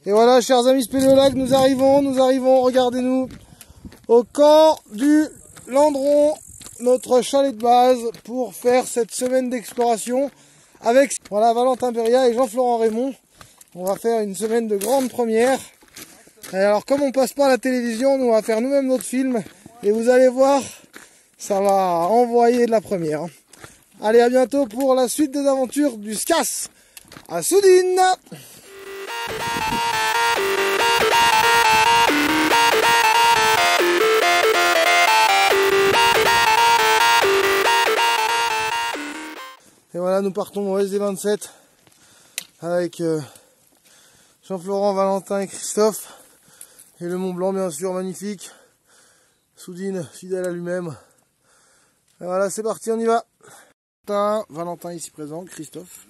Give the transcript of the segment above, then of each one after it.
Et voilà, chers amis spéléologues, nous arrivons, regardez-nous, au camp du Landron, notre chalet de base, pour faire cette semaine d'exploration avec voilà, Valentin Beria et Jean-Florent Raymond. On va faire une semaine de grandes premières. Et alors, comme on passe pas à la télévision, nous on va faire nous-mêmes notre film. Et vous allez voir, ça va envoyer de la première. Allez, à bientôt pour la suite des aventures du SCAS à Soudine. Et voilà, nous partons au SD27 avec Jean-Florent, Valentin et Christophe. Et le Mont Blanc, bien sûr, magnifique. Soudine, fidèle à lui-même. Et voilà, c'est parti, on y va. Valentin ici présent, Christophe.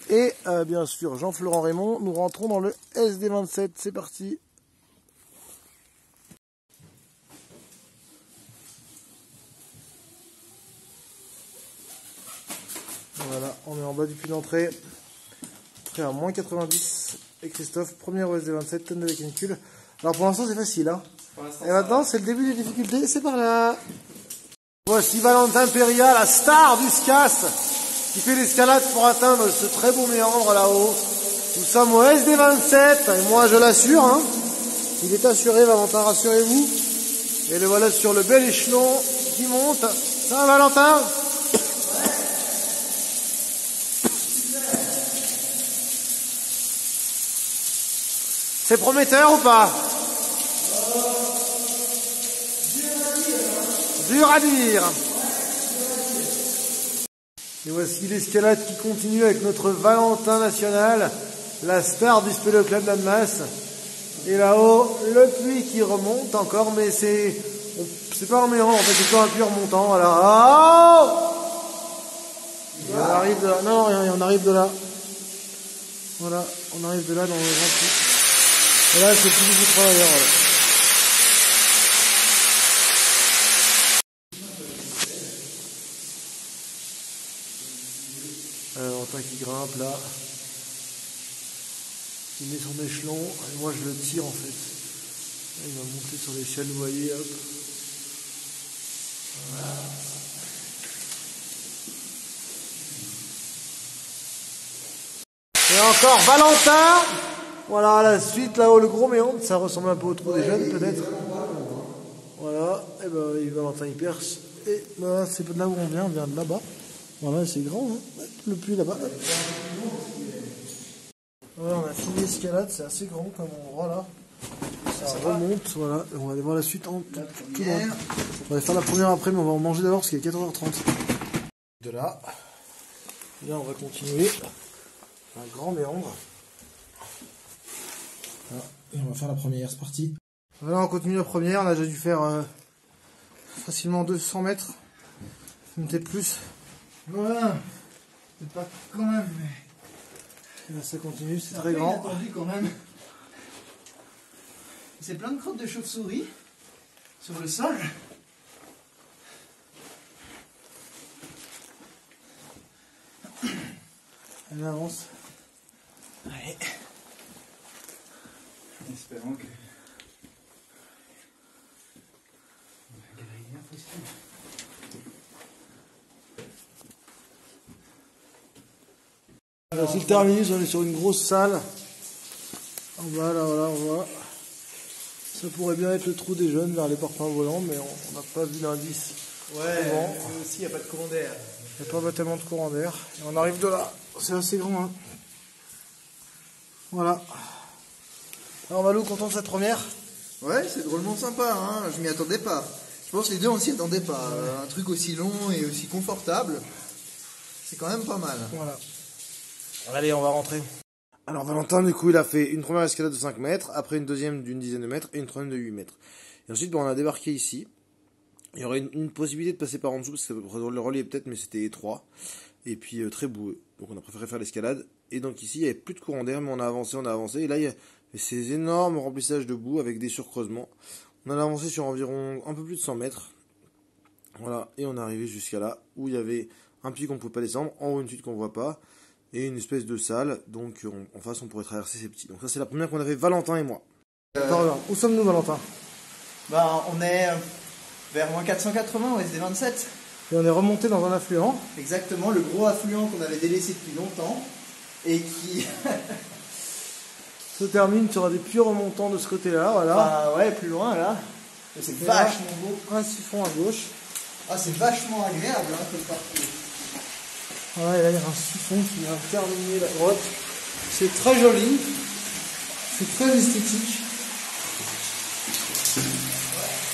Et bien sûr, Jean-Florent Raymond. Nous rentrons dans le SD27. C'est parti. Voilà, on est en bas du puits d'entrée. Prêt à moins 90. Et Christophe, premier au SD27, tonne de canicule. Alors pour l'instant c'est facile. Hein. Et maintenant c'est le début des difficultés, c'est par là. Voici Valentin Beria, la star du SCAS, qui fait l'escalade pour atteindre ce très beau méandre là-haut. Nous sommes au SD27, et moi je l'assure. Hein. Il est assuré, Valentin, rassurez-vous. Et le voilà sur le bel échelon qui monte. Ça va, Valentin? C'est prometteur ou pas? Dur à dire. Et voici l'escalade qui continue avec notre Valentin national, la star du Spéléo Club d'Annemasse. Et là-haut, le puits qui remonte encore, mais c'est pas un méandre, en fait, c'est pas un puits remontant. Voilà. Oh, et on arrive de là. Non, rien, on arrive de là. Voilà, on arrive de là dans le grand puits. Et là, c'est le plus du travailleur. Voilà. Valentin qui grimpe là. Il met son échelon et moi je le tire en fait. Là, il va monter sur l'échelle, vous voyez, hop. Voilà. Et encore Valentin. Voilà, la suite là-haut, le gros méandre, ça ressemble un peu au trou des jeunes peut-être. Voilà, et ben Valentin il perce. Et ben, c'est de là où on vient de là-bas. Voilà, c'est grand, hein. Le puits là-bas. Voilà, on a fini l'escalade, c'est assez grand comme endroit là. Ça remonte, voilà. On va aller voir la suite en tout loin. On va aller faire la première après, mais on va en manger d'abord parce qu'il est 14h30. De là, et là on va continuer. Un grand méandre. Voilà. Et on va faire la première, c'est parti. Voilà, on continue la première, on a déjà dû faire facilement 200 mètres. Peut-être plus. Voilà. C'est pas quand même, mais... Et là, ça continue, c'est très grand. Attendu quand même. C'est plein de crottes de chauve-souris sur le sol. Elle avance. Allez. En espérant que... La galerie est bien possible. Voilà, c'est le terminus, on est sur une grosse salle. En bas, là, voilà, on voit. Ça pourrait bien être le trou des jeunes vers les parpaings volants, mais on n'a pas vu l'indice. Ouais, mais aussi, il n'y a pas de courant d'air. Il n'y a pas tellement de courant d'air. Et on arrive de là. C'est assez grand, hein. Voilà. Alors, Malou, content de cette première? Ouais, c'est drôlement sympa, hein. Je m'y attendais pas. Je pense que les deux, on s'y attendait pas. Un truc aussi long et aussi confortable, c'est quand même pas mal. Voilà. Allez, on va rentrer. Alors Valentin, du coup, il a fait une première escalade de 5 mètres, après une deuxième d'une dizaine de mètres et une troisième de 8 mètres. Et ensuite, on a débarqué ici. Il y aurait une possibilité de passer par en dessous, parce que le relief peut-être, mais c'était étroit. Et puis très boueux. Donc on a préféré faire l'escalade. Et donc ici, il n'y avait plus de courant d'air, mais on a avancé. Et là, il y a ces énormes remplissages de boue avec des surcreusements. On a avancé sur environ un peu plus de 100 mètres. Voilà, et on est arrivé jusqu'à là, où il y avait un puits qu'on ne pouvait pas descendre, en haut une chute qu'on ne voit pas. et une espèce de salle. Donc en face, on pourrait traverser ces petits. Donc ça, c'est la première qu'on avait, Valentin et moi. Alors, où sommes-nous, Valentin? Bah, on est vers moins 480 au SD27. Et on est remonté dans un affluent. Exactement, le gros affluent qu'on avait délaissé depuis longtemps et qui se termine sur des puits remontants de ce côté-là, voilà. Ah ouais, plus loin là. C'est vachement beau. Un siphon à gauche. Ah, c'est vachement agréable hein, comme parcours. Voilà, et là il y a un siphon qui vient terminer la grotte. C'est très joli. C'est très esthétique.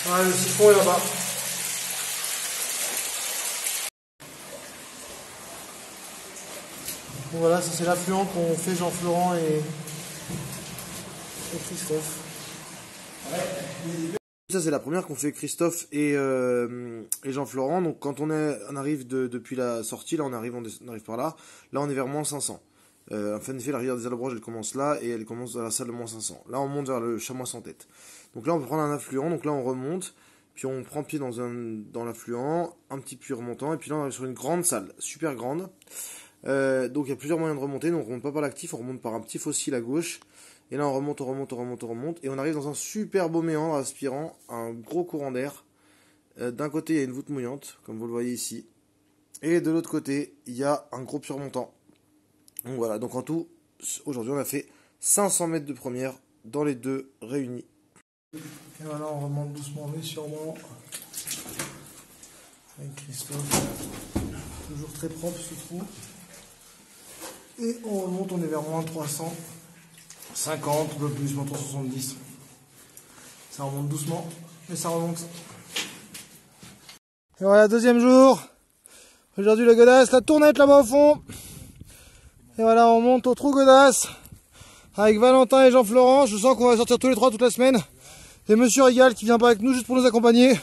Voilà, le siphon est là-bas. Bon, voilà, ça c'est l'affluent qu'ont fait Jean-Florent et Christophe. Ouais. Ça c'est la première qu'on fait Christophe et Jean-Florent. Donc quand on arrive depuis la sortie, là on arrive par là. Là on est vers moins 500. En effet, la rivière des Allobroges elle commence là et elle commence dans la salle de moins 500. Là on monte vers le chamois sans tête. Donc là on peut prendre un affluent. Donc là on remonte, puis on prend pied dans l'affluent, un petit puits remontant et puis là on arrive sur une grande salle, super grande. Donc il y a plusieurs moyens de remonter. Donc on remonte pas par l'actif, on remonte par un petit fossile à gauche. Et là on remonte, et on arrive dans un super beau méandre aspirant un gros courant d'air. D'un côté il y a une voûte mouillante, comme vous le voyez ici. Et de l'autre côté, il y a un gros puits remontant. Donc voilà, donc en tout, aujourd'hui on a fait 500 mètres de première dans les deux réunis. Et voilà, on remonte doucement mais sûrement. Avec Christophe. Toujours très propre ce trou. Et on remonte, on est vers moins 350, un peu plus, moins 370. Ça remonte doucement, mais ça remonte. Et voilà, deuxième jour. Aujourd'hui le Godasse, la tournette là-bas au fond. Et voilà, on monte au trou Godasse. Avec Valentin et Jean-Florent. Je sens qu'on va sortir tous les trois toute la semaine. Et Monsieur Régal qui vient pas avec nous juste pour nous accompagner.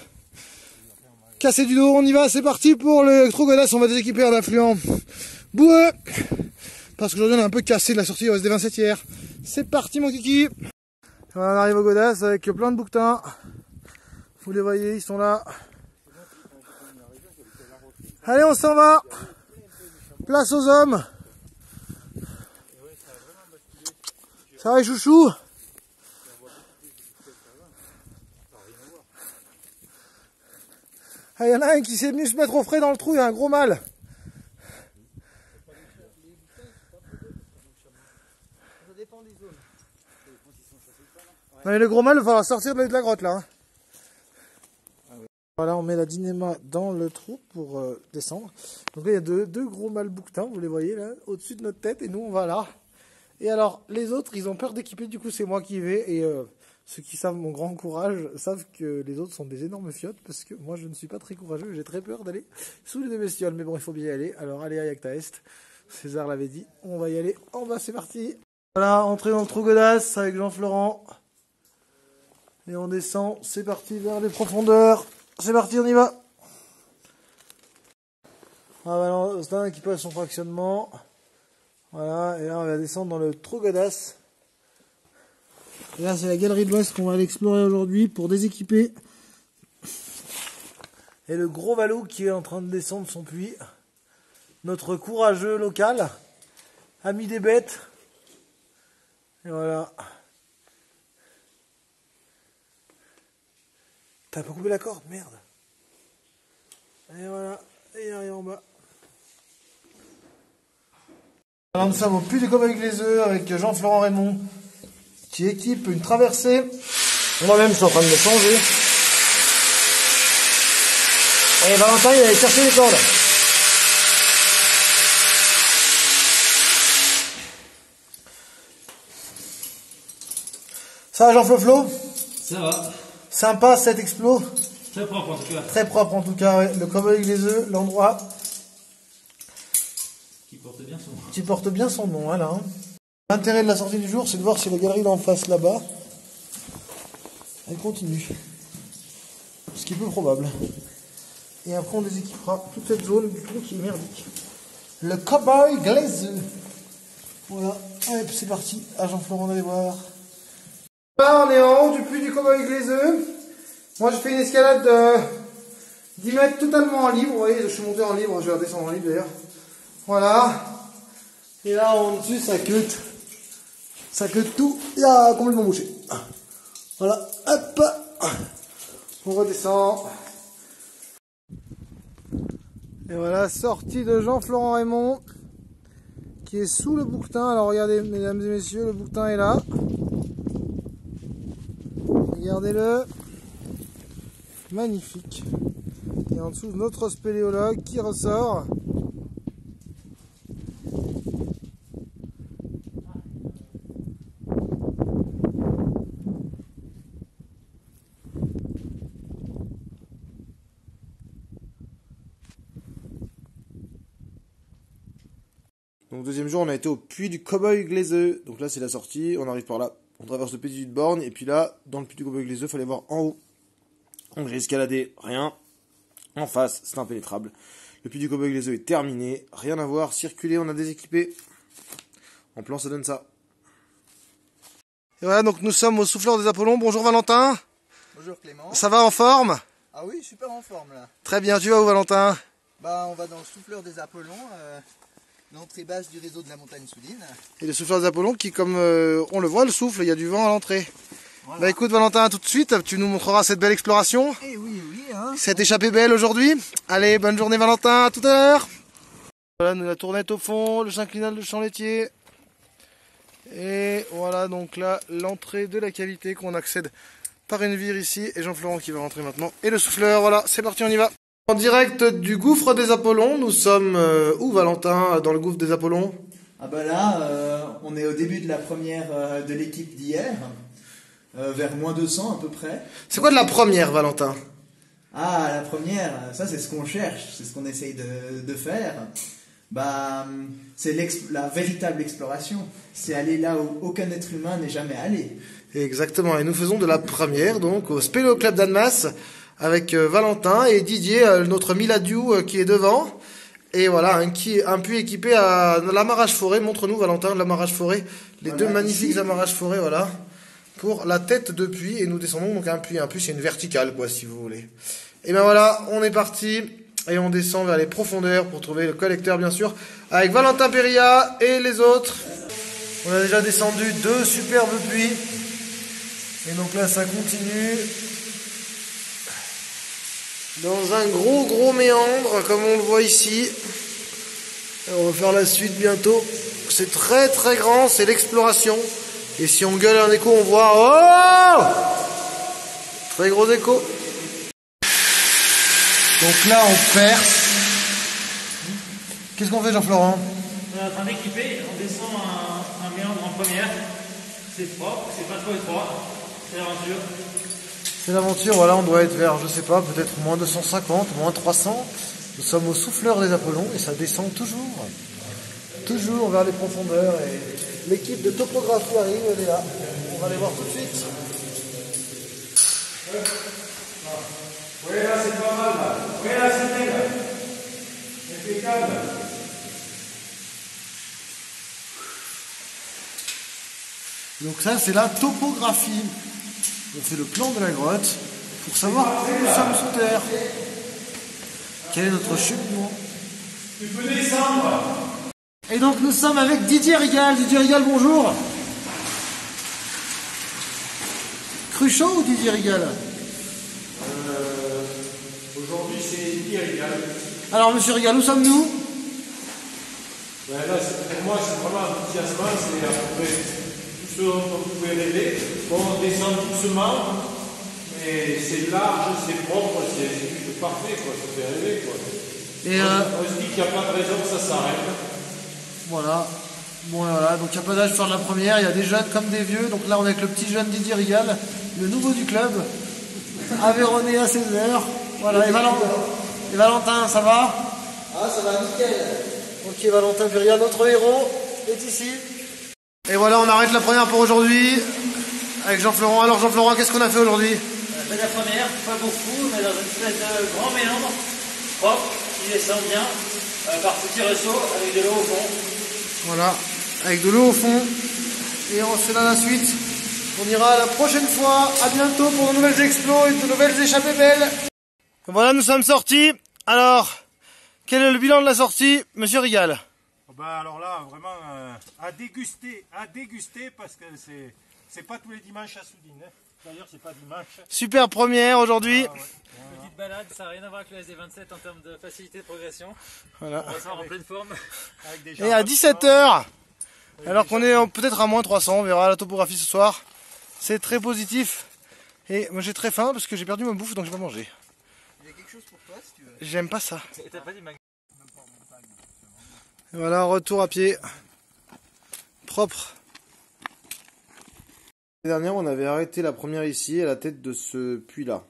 Casser du dos, on y va, c'est parti pour le trou Godasse. On va déséquiper un affluent boueux. Parce qu'aujourd'hui on est un peu cassé de la sortie au SD27 hier. C'est parti mon kiki. Voilà, on arrive au Godasse avec plein de bouquetins. Vous les voyez, ils sont là. Allez, on s'en va. Place aux hommes. Ça va les chouchous? Ah, il y en a un qui s'est venu se mettre au frais dans le trou, il y a un gros mal. Non, mais le gros mal, il va falloir sortir de la grotte là. Hein. Voilà, on met la dynéma dans le trou pour descendre. Donc là, il y a deux gros mâles bouquetins, vous les voyez là, au-dessus de notre tête, et nous on va là. Et alors, les autres, ils ont peur d'équiper, du coup c'est moi qui y vais, et ceux qui savent mon grand courage savent que les autres sont des énormes fiottes, parce que moi je ne suis pas très courageux, j'ai très peur d'aller sous les deux bestioles, mais bon, il faut bien y aller. Alors allez à Yakta Est, César l'avait dit, on va y aller en bas, c'est parti. Voilà, entrée dans le trou Godasse avec Jean-Florent. Et on descend, c'est parti vers les profondeurs. C'est parti, on y va. Ah bah c'est un qui passe son fractionnement. Voilà, et là on va descendre dans le trou Godasse. Et là c'est la galerie de l'Ouest qu'on va aller explorer aujourd'hui pour déséquiper. Et le gros Valou qui est en train de descendre son puits. Notre courageux local, ami des bêtes. Et voilà. T'as pas coupé la corde, merde. Et voilà, et il arrive en bas. Alors nous sommes au puits du Cobaye Glaiseux avec Jean-Florent Raymond qui équipe une traversée. Moi-même je suis en train de me changer. Et Valentin il allait chercher les cordes. Ça va Jean-Flo? Ça va. Sympa cet explo. Très propre en tout cas. Très propre en tout cas, ouais. Le Cobaye Glaiseux, l'endroit qui porte bien son nom. Qui porte bien son nom, voilà. Hein. L'intérêt de la sortie du jour, c'est de voir si la galerie d'en face là-bas, elle continue. Ce qui est peu probable. Et après on déséquipera toute cette zone du trou qui est merdique. Le Cobaye Glaiseux. Voilà, allez, c'est parti. À Jean-Florent, on allait voir. Là, on est en haut du puits du Cobaye Glaiseux. Moi, je fais une escalade de 10 mètres totalement en libre. Vous voyez, je suis monté en libre, je vais redescendre en libre d'ailleurs. Voilà. Et là, en dessus, ça queue. Ça queue tout. Il a complètement bouché. Voilà. Hop. On redescend. Et voilà, sortie de Jean-Florent Raymond, qui est sous le bouquetin. Alors regardez, mesdames et messieurs, le bouquetin est là. Regardez-le. Magnifique. Et en dessous, notre spéléologue qui ressort. Donc deuxième jour, on a été au puits du Cowboy Glaiseux. Donc là, c'est la sortie. On arrive par là. On traverse le petit de borne. Et puis là, dans le puits du Cowboy Glaiseux, il fallait voir en haut. Donc j'ai escaladé. Rien. En face, c'est impénétrable. Le puits du Cowboy Glaiseux est terminé. Rien à voir. Circuler, on a déséquipé. En plan, ça donne ça. Et voilà, donc nous sommes au Souffleur des Apollons. Bonjour Valentin. Bonjour Clément. Ça va en forme? Ah oui, super en forme là. Très bien, tu vas où Valentin? Bah on va dans le Souffleur des Apollons, l'entrée basse du réseau de la montagne Souline. Et le Souffleur des Apollons qui, comme on le voit, le souffle, il y a du vent à l'entrée. Voilà. Bah écoute Valentin, tout de suite, tu nous montreras cette belle exploration. Eh oui, hein. Cette échappée belle aujourd'hui. Allez, bonne journée Valentin, à tout à l'heure. Voilà, nous la tournette au fond, le synclinal de champ laitier. Et voilà donc là, l'entrée de la cavité qu'on accède par une vire ici. Et Jean-Florent qui va rentrer maintenant. Et le souffleur, voilà, c'est parti, on y va. En direct du gouffre des Apollons, nous sommes où Valentin, dans le gouffre des Apollons? Ah bah là, on est au début de la première de l'équipe d'hier, vers moins 200 à peu près. C'est quoi de la première Valentin? Ah, la première, ça c'est ce qu'on cherche, c'est ce qu'on essaye de faire. Bah, c'est la véritable exploration. C'est aller là où aucun être humain n'est jamais allé. Exactement, et nous faisons de la première donc au Spéléo Club d'Annemasse avec Valentin et Didier, notre Miladiou qui est devant. Et voilà, un puits équipé à l'amarrage forêt. Montre-nous Valentin l'amarrage forêt, les voilà, deux magnifiques ici. amarrages forêt, voilà. Pour la tête de puits, et nous descendons donc un puits c'est une verticale quoi si vous voulez. Et ben voilà, on est parti. Et on descend vers les profondeurs pour trouver le collecteur bien sûr, avec Valentin Perilla et les autres. On a déjà descendu 2 superbes puits. Et donc là ça continue. Dans un gros méandre comme on le voit ici. Et on va faire la suite bientôt. C'est très grand, c'est l'exploration. Et si on gueule un écho on voit... Oh! Très gros écho. Donc là, on perce. Qu'est-ce qu'on fait, Jean-Florent? On est en train d'équiper, on descend un méandre en première. C'est propre, c'est pas trop étroit. C'est l'aventure. C'est l'aventure, voilà, on doit être vers, je sais pas, peut-être moins 250, moins 300. Nous sommes au Souffleur des Apollons et ça descend toujours vers les profondeurs. Et l'équipe de topographie arrive, elle est là. On va les voir tout de suite. Oui, là c'est pas mal, là. Oui, là c'est bien. Impeccable. Donc ça, c'est la topographie. On fait le plan de la grotte pour savoir où nous sommes sous terre. Quel est notre cheminement? Tu peux descendre. Et donc nous sommes avec Didier Rigal. Didier Rigal, bonjour. Cruchot ou Didier Rigal? Aujourd'hui c'est Didier Rigal. Alors monsieur Rigal, où sommes-nous? Ben là, pour moi c'est vraiment enthousiasmant, c'est à peu près tout ce dont on pouvait rêver. Bon, on descend doucement, mais c'est large, c'est propre, c'est juste parfait, quoi. Ça fait rêver, quoi. Et On se dit qu'il n'y a pas de raison que ça s'arrête. voilà. Bon et voilà, donc il n'y a pas d'âge de faire de la première, il y a des jeunes comme des vieux. Donc là on est avec le petit jeune Didier Rigal, le nouveau du club, Aveyronais à 16h. Voilà, et Valentin, ça va? Ah, ça va nickel. Ok, Valentin Perilla, notre héros, est ici. Et voilà, on arrête la première pour aujourd'hui avec Jean-Florent. Alors Jean-Florent, qu'est-ce qu'on a fait aujourd'hui? La première, pas beaucoup, mais dans une espèce de grand méandre, propre, qui descend bien, par petits ruisseaux, avec de l'eau au fond. Voilà, avec de l'eau au fond. Et on se fait dans la suite. On ira la prochaine fois. À bientôt pour de nouvelles explos et de nouvelles échappées belles. Voilà, nous sommes sortis. Alors, quel est le bilan de la sortie, monsieur Rigal? Oh bah alors là, vraiment, à déguster parce que c'est pas tous les dimanches à Soudine. Hein. D'ailleurs, c'est pas dimanche. Super première aujourd'hui. Ah, ouais. Petite balade, ça n'a rien à voir avec le SD27 en termes de facilité de progression. Voilà. On ressort en pleine forme. Avec des Et à 17 h, alors qu'on est peut-être à moins 300, on verra la topographie ce soir. C'est très positif. Et moi j'ai très faim parce que j'ai perdu ma bouffe donc je vais pas manger. Il y a quelque chose pour toi si tu veux. J'aime pas ça. Et t'as pas dit Et voilà, retour à pied. Propre. L'année dernière, on avait arrêté la première ici, à la tête de ce puits-là.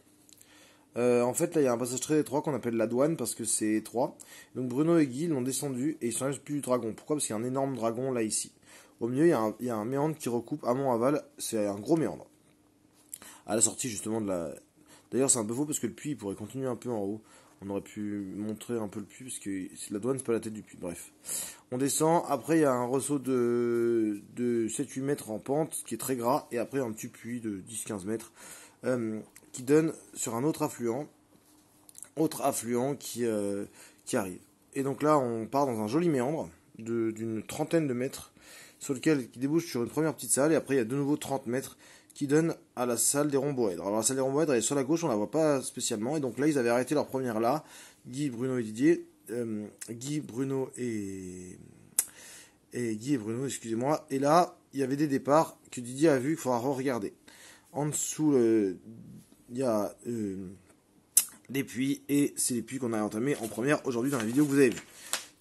En fait, là, il y a un passage très étroit qu'on appelle la douane parce que c'est étroit. Donc Bruno et Guy l'ont descendu et ils sont allés plus du dragon. Pourquoi? Parce qu'il y a un énorme dragon là, ici. Au milieu, il y a un méandre qui recoupe amont-aval. C'est un gros méandre. À la sortie, justement, de la... D'ailleurs, c'est un peu faux parce que le puits, il pourrait continuer un peu en haut. On aurait pu montrer un peu le puits parce que la douane, c'est pas la tête du puits. Bref. On descend. Après, il y a un ressaut de 7-8 mètres en pente, qui est très gras. Et après, un petit puits de 10-15 mètres. Qui donne sur un autre affluent qui arrive. Et donc là, on part dans un joli méandre d'une trentaine de mètres, qui débouche sur une première petite salle, et après il y a de nouveau 30 mètres qui donnent à la salle des rhomboèdres. Alors la salle des rhomboèdres, elle est sur la gauche, on la voit pas spécialement, et donc là, ils avaient arrêté leur première là, Guy, Bruno et Didier, Guy, Bruno, excusez-moi, et là, il y avait des départs que Didier a vu qu'il faudra re-regarder. En dessous, il y a des puits, et c'est les puits qu'on a entamés en première aujourd'hui dans la vidéo que vous avez vue.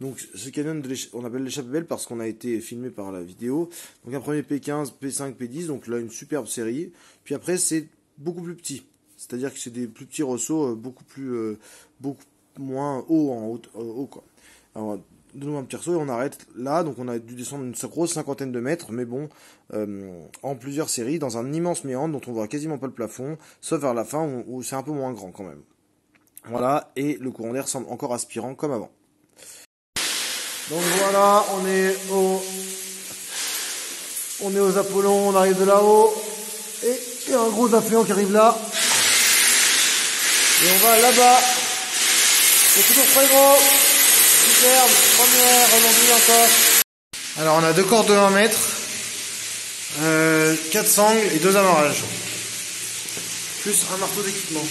Donc ce canyon, on appelle l'échappée belle parce qu'on a été filmé par la vidéo. Donc un premier P15, P5, P10, donc là une superbe série. Puis après c'est beaucoup plus petit, c'est-à-dire que c'est des plus petits ressauts, beaucoup moins haut en haut quoi. Alors donne-nous un petit ressaut et on arrête là, donc on a dû descendre une grosse cinquantaine de mètres, mais bon, en plusieurs séries, dans un immense méandre dont on voit quasiment pas le plafond, sauf vers la fin où c'est un peu moins grand quand même. Voilà, et le courant d'air semble encore aspirant comme avant. Donc voilà, on est aux Apollons, on arrive de là-haut, et il y a un gros affluent qui arrive là, et on va là-bas, c'est toujours très gros, superbe, première, aujourd'hui encore. Alors on a deux cordes de 1 mètre, 4 sangles et 2 amarrages, plus un marteau d'équipement.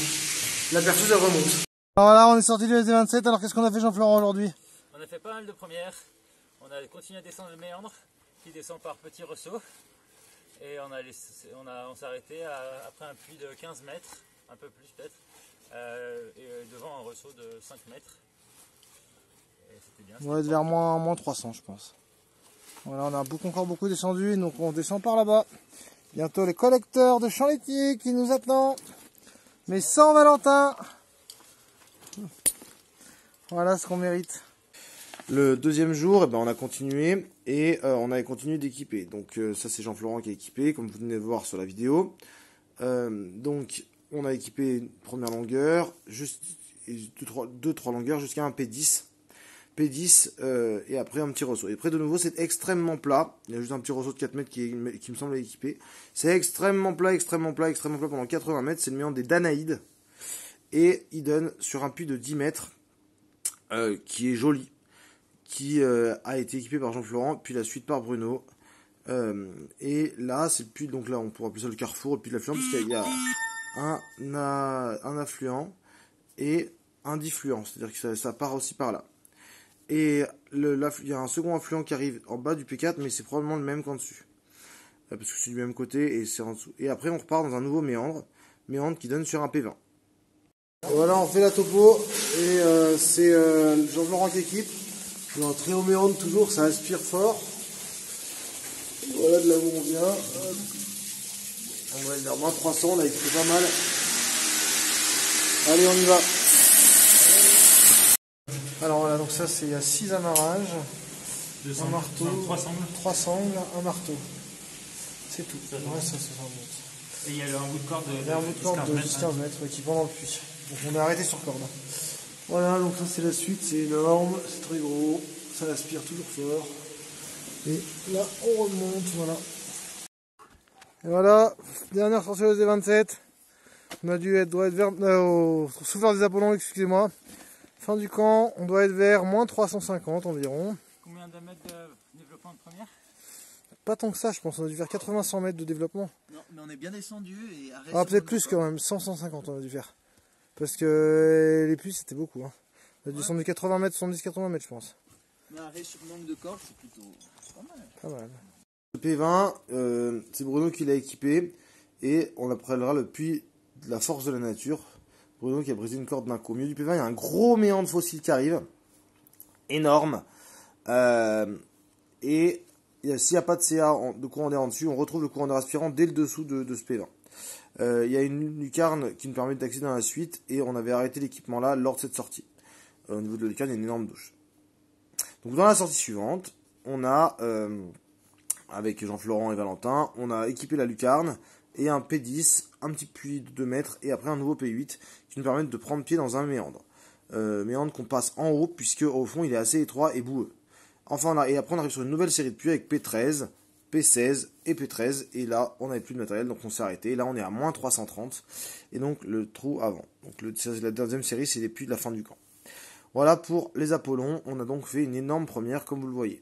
La perceuse elle remonte. Alors là on est sorti du SD27, alors qu'est-ce qu'on a fait Jean-Florent aujourd'hui? On a fait pas mal de premières. On a continué à descendre le méandre qui descend par petits ressauts. Et on s'est arrêté après un puits de 15 mètres, un peu plus peut-être, et devant un ressaut de 5 mètres. Et c'était bien. On va être vers moins 300 je pense. Voilà, on a encore beaucoup descendu, donc on descend par là-bas. Bientôt les collecteurs de champs laitiers qui nous attendent. Mais sans Valentin. Voilà ce qu'on mérite. Le deuxième jour, eh ben, on a continué et on avait continué d'équiper. Donc ça c'est Jean-Florent qui a équipé, comme vous venez de voir sur la vidéo. Donc on a équipé une première longueur, juste 2-3 longueurs jusqu'à un P10. Et après un petit ressaut. Et après de nouveau c'est extrêmement plat. Il y a juste un petit ressaut de 4 mètres qui me semble équipé. C'est extrêmement plat pendant 80 mètres. C'est le méandre des Danaïdes. Et il donne sur un puits de 10 mètres qui est joli. Qui a été équipé par Jean-Florent, puis la suite par Bruno. Et là, c'est le puits, donc là, on pourra appeler ça le carrefour, le puits de l'affluent, puisqu'il y a un affluent et un diffluent, c'est-à-dire que ça part aussi par là. Et il y a un second affluent qui arrive en bas du P4, mais c'est probablement le même qu'en dessus. Parce que c'est du même côté et c'est en dessous. Et après, on repart dans un nouveau méandre qui donne sur un P20. Voilà, on fait la topo, et c'est Jean-Florent qui équipe. Dans un très haut méandre toujours, ça aspire fort. Voilà de là où on vient. On va aller vers moins 300, on a équipé pas mal. Allez, on y va. Alors voilà, donc ça il y a 6 amarrages, un marteau, 3 sangles, un marteau. C'est tout. Ouais, ça remonte. Et il y a un bout de corde de 10-15 mètres qui pendant le puits. Donc on est arrêté sur corde. Voilà, donc ça c'est la suite, c'est énorme, c'est très gros, ça aspire toujours fort. Et là on remonte, voilà. Et voilà, dernière sortie au SD27. On a doit être vers au souffleur des Apollons, excusez-moi. Fin du camp, on doit être vers moins 350 environ. combien de mètres de développement de première? Pas tant que ça, je pense. On a dû faire 80-100 mètres de développement. Non, mais on est bien descendu et arrêt Ah, sur peut-être le plus décor. quand même. 100-150 on a dû faire. Parce que les puits, c'était beaucoup. Hein. On a descendu 80 mètres, 70-80 mètres, je pense. Mais arrêt sur manque de corde, c'est plutôt pas mal. Pas mal. Le P20, c'est Bruno qui l'a équipé. Et on appellera le puits de la force de la nature. Bruno qui a brisé une corde d'un coup. Au milieu du P20, il y a un gros méandre fossile qui arrive. Énorme. Et s'il n'y a pas de CA de courant d'air en dessus, on retrouve le courant d'air aspirant dès le dessous de ce P20. Il y a une lucarne qui nous permet d'accéder dans la suite et on avait arrêté l'équipement là lors de cette sortie. Au niveau de la lucarne, il y a une énorme douche. Donc dans la sortie suivante, on a, avec Jean-Florent et Valentin, on a équipé la lucarne et un P10, un petit puits de 2 mètres et après un nouveau P8 qui nous permettent de prendre pied dans un méandre. Méandre qu'on passe en haut puisque au fond il est assez étroit et boueux. Enfin, et après on arrive sur une nouvelle série de puits avec P13, P16 et P13 et là on n'avait plus de matériel donc on s'est arrêté. Là on est à moins 330 et donc le trou avant. Donc la deuxième série c'est les puits de la fin du camp. Voilà pour les Apollons, on a donc fait une énorme première comme vous le voyez.